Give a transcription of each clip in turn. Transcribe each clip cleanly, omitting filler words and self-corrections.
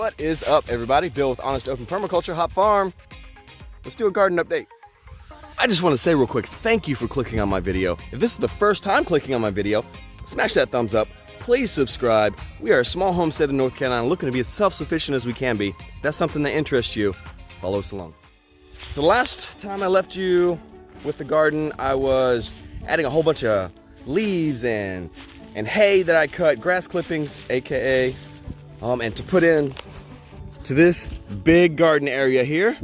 What is up, everybody? Bill with Honest Open Permaculture Hop Farm. Let's do a garden update. I just want to say real quick, thank you for clicking on my video. If this is the first time clicking on my video, smash that thumbs up. Please subscribe. We are a small homestead in North Carolina looking to be as self-sufficient as we can be. If that's something that interests you, follow us along. The last time I left you with the garden, I was adding a whole bunch of leaves and hay that I cut, grass clippings, AKA, and to put in to this big garden area here.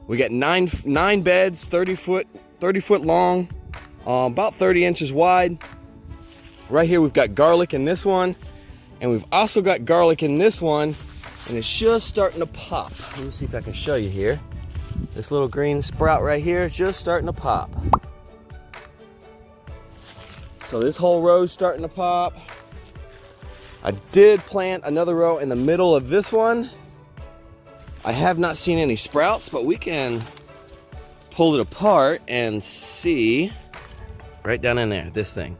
We got nine beds, 30 foot long, about 30 inches wide. Right here we've got garlic in this one, and we've also got garlic in this one, and it's just starting to pop. Let me see if I can show you here. This little green sprout right here is just starting to pop. So this whole row is starting to pop. I did plant another row in the middle of this one. I have not seen any sprouts, but we can pull it apart and see right down in there, this thing.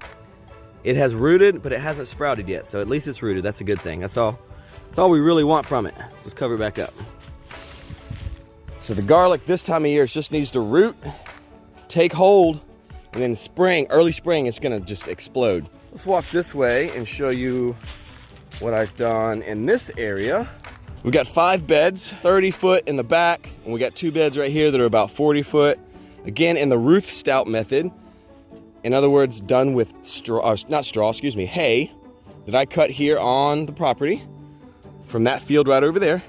It has rooted, but it hasn't sprouted yet, so at least it's rooted. That's a good thing. That's all we really want from it. Let's just cover it back up. So the garlic this time of year just needs to root, take hold, and then spring, early spring, it's gonna just explode. Let's walk this way and show you what I've done in this area. We got 5 beds, 30 foot in the back, and we got 2 beds right here that are about 40 foot. Again, in the Ruth Stout method. In other words, done with hay that I cut here on the property from that field right over there.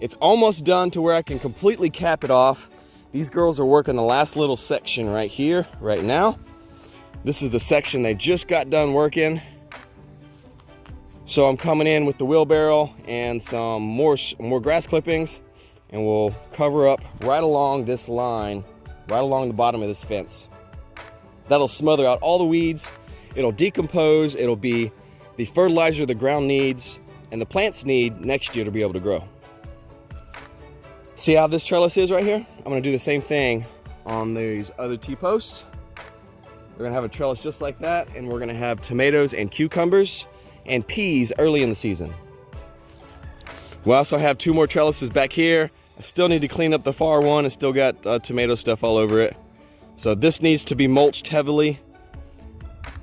It's almost done to where I can completely cap it off. These girls are working the last little section right here, right now. This is the section they just got done working. So I'm coming in with the wheelbarrow and some more grass clippings, and we'll cover up right along this line, right along the bottom of this fence. That'll smother out all the weeds. It'll decompose. It'll be the fertilizer the ground needs and the plants need next year to be able to grow. See how this trellis is right here? I'm gonna do the same thing on these other T-posts. We're gonna have a trellis just like that, and we're gonna have tomatoes and cucumbers and peas early in the season. We also have 2 more trellises back here. I still need to clean up the far one. It's still got tomato stuff all over it. So this needs to be mulched heavily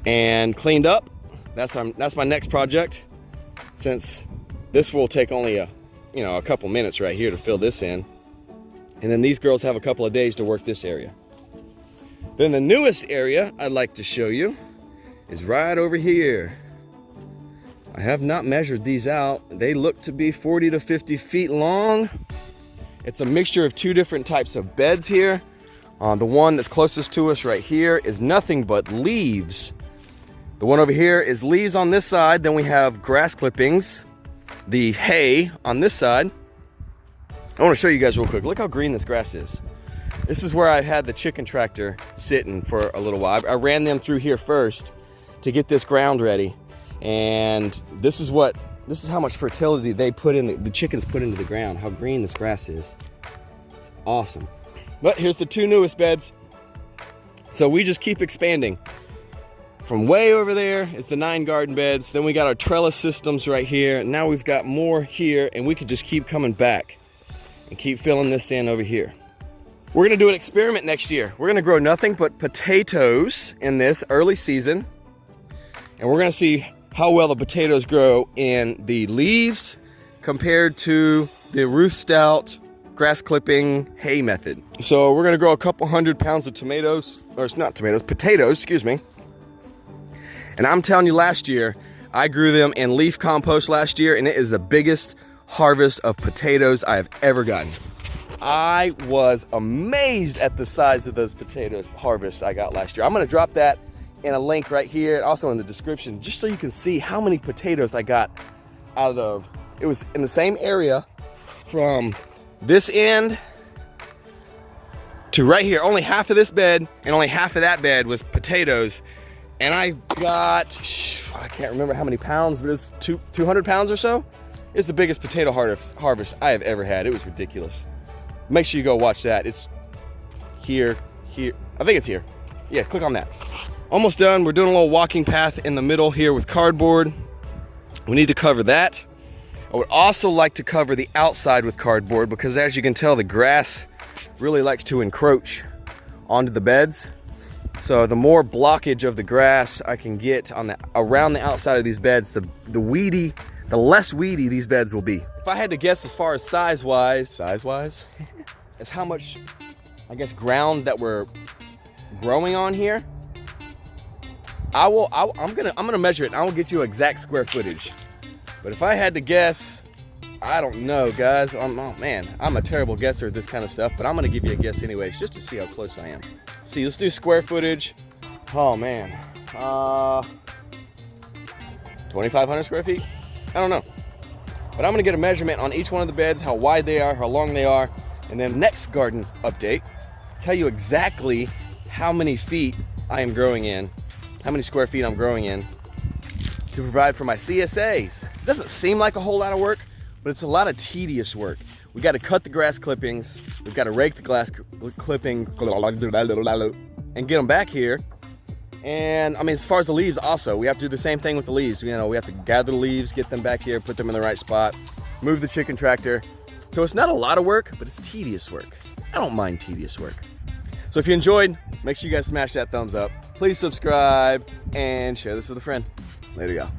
and cleaned up. That's my next project, since this will take only a couple minutes right here to fill this in. And then these girls have a couple of days to work this area. Then the newest area I'd like to show you is right over here. I have not measured these out. They look to be 40 to 50 feet long. It's a mixture of 2 different types of beds here. The one that's closest to us right here is nothing but leaves. The one over here is leaves on this side. Then we have grass clippings, the hay on this side. I want to show you guys real quick. Look how green this grass is. This is where I had the chicken tractor sitting for a little while. I ran them through here first to get this ground ready. And this is how much fertility they put in, the chickens put into the ground, how green this grass is. It's awesome. But here's the 2 newest beds. So we just keep expanding. From way over there is the 9 garden beds. Then we got our trellis systems right here. Now we've got more here, and we could just keep coming back and keep filling this in over here. We're gonna do an experiment next year. We're gonna grow nothing but potatoes in this early season. And we're gonna see how well the potatoes grow in the leaves compared to the Ruth Stout grass clipping hay method. So we're gonna grow a couple 100 pounds of tomatoes, or it's not tomatoes, potatoes, excuse me. And I'm telling you, last year, I grew them in leaf compost last year, and it is the biggest harvest of potatoes I have ever gotten. I was amazed at the size of those potatoes harvests I got last year. I'm gonna drop that in a link right here, and also in the description, just so you can see how many potatoes I got out of. It was in the same area from this end to right here. Only half of this bed and only half of that bed was potatoes. And I got, I can't remember how many pounds, but it's 200 pounds or so. It's the biggest potato harvest I have ever had. It was ridiculous. Make sure you go watch that. It's here. I think it's here. Yeah, click on that. Almost done. We're doing a little walking path in the middle here with cardboard. We need to cover that. I would also like to cover the outside with cardboard because, as you can tell, the grass really likes to encroach onto the beds. So the more blockage of the grass I can get on around the outside of these beds, the less weedy these beds will be. If I had to guess as far as size-wise, is how much, I guess, ground that we're growing on here, I'm gonna measure it and I will get you exact square footage. But if I had to guess, I don't know, guys. Oh man, I'm a terrible guesser at this kind of stuff, but I'm gonna give you a guess anyways, just to see how close I am. See, let's do square footage. Oh man, 2,500 square feet? I don't know. But I'm gonna get a measurement on each one of the beds, how wide they are, how long they are, and then next garden update, tell you exactly how many feet I am growing in, how many square feet I'm growing in to provide for my CSAs. It doesn't seem like a whole lot of work, but it's a lot of tedious work. We got to cut the grass clippings, we've got to rake the grass clipping and get them back here. And I mean, as far as the leaves also, we have to do the same thing with the leaves. You know, we have to gather the leaves, get them back here, put them in the right spot, move the chicken tractor. So it's not a lot of work, but it's tedious work. I don't mind tedious work. So if you enjoyed, make sure you guys smash that thumbs up. Please subscribe and share this with a friend. Later, y'all.